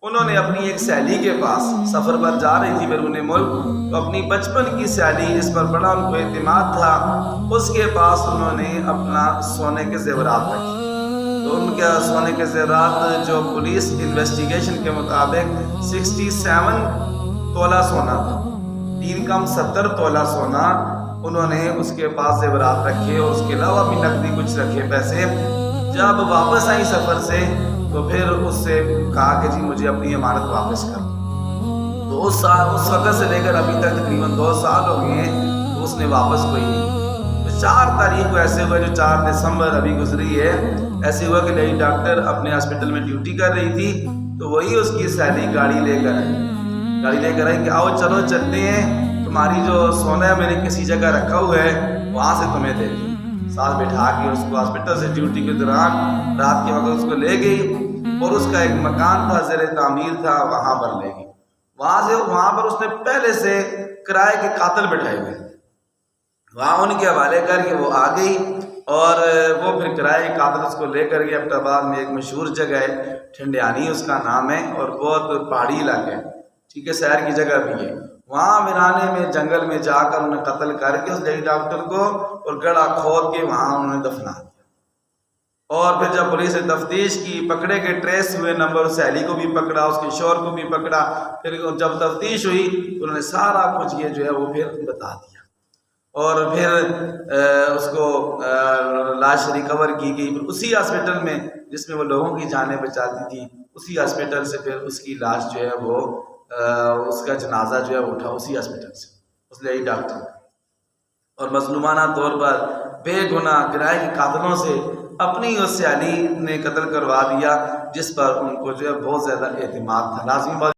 انہوں نے اپنی ایک سہیلی کے پاس سفر پر جا رہی تھی بیرون ملک، تو اپنی بچپن کی سہیلی جس پر بڑا ان کو اعتماد تھا، اس کے پاس انہوں نے اپنا سونے کے زیورات رکھے۔ تو ان کے سونے کے زیورات جو پولیس انویسٹیگیشن کے مطابق 67 تولہ سونا تھا، 3 کم 70 تولہ سونا انہوں نے اس کے پاس زیورات رکھے، اور اس کے علاوہ بھی نقدی کچھ رکھے پیسے۔ جب واپس آئی سفر سے تو پھر اس سے کہا کہ جی مجھے اپنی امانت واپس کر۔ تو اس وقت سے لے کر ابھی تک تقریباً 2 سال ہو گئے ہیں، تو اس نے واپس کوئی نہیں۔ تو 4 تاریخ کو ایسے ہوا، جو 4 دسمبر ابھی گزری ہے، ایسے ہوا کہ لیڈی ڈاکٹر اپنے ہاسپٹل میں ڈیوٹی کر رہی تھی، تو وہی اس کی سہیلی گاڑی لے کر آئی کہ آؤ چلو چلتے ہیں، تمہاری جو سونا ہے میں نے کسی جگہ رکھا ہوا ہے، وہاں سے تمہیں دے دیں۔ ساتھ بٹھا کے اس کو ہاسپٹل سے ڈیوٹی کے دوران رات کے وقت اس کو لے گئی، اور اس کا ایک مکان تھا، زیر تعمیر تھا، وہاں پر لے گئی۔ وہاں پر اس نے پہلے سے کرائے کے قاتل بٹھائے ہوئے، وہاں ان کے حوالے کر کے وہ آ گئی، اور وہ پھر کرائے کے قاتل اس کو لے کر گئے۔ ایبٹ آباد میں ایک مشہور جگہ ہے، ٹھنڈیانی اس کا نام ہے، اور بہت پہاڑی علاقہ ہے، ٹھیک ہے، سیر کی جگہ بھی ہے۔ وہاں ویرانے میں جنگل میں جا کر انہیں قتل کر کے اس لیڈی ڈاکٹر کو، اور گڑھا کھود کے وہاں انہوں نے دفنا دیا۔ اور پھر جب پولیس نے تفتیش کی، پکڑے کے ٹریس ہوئے نمبر، سہیلی کو بھی پکڑا، اس کے شوہر کو بھی پکڑا۔ پھر جب تفتیش ہوئی تو انہوں نے سارا کچھ یہ جو ہے وہ پھر بتا دیا، اور پھر اس کو لاش ریکور کی گئی۔ پھر اسی ہاسپٹل میں جس میں وہ لوگوں کی جانیں بچاتی تھی، اسی ہاسپٹل سے پھر اس کی لاش جو ہے وہ اس کا جنازہ جو ہے وہ اٹھا اسی ہاسپٹل سے، اس لیڈی ڈاکٹر کا۔ اور مظلومانہ طور پر بے گناہ کرائے کے قاتلوں سے اپنی اس سہیلی نے قتل کروا دیا، جس پر ان کو جو ہے بہت زیادہ اعتماد تھا۔ لازمی بات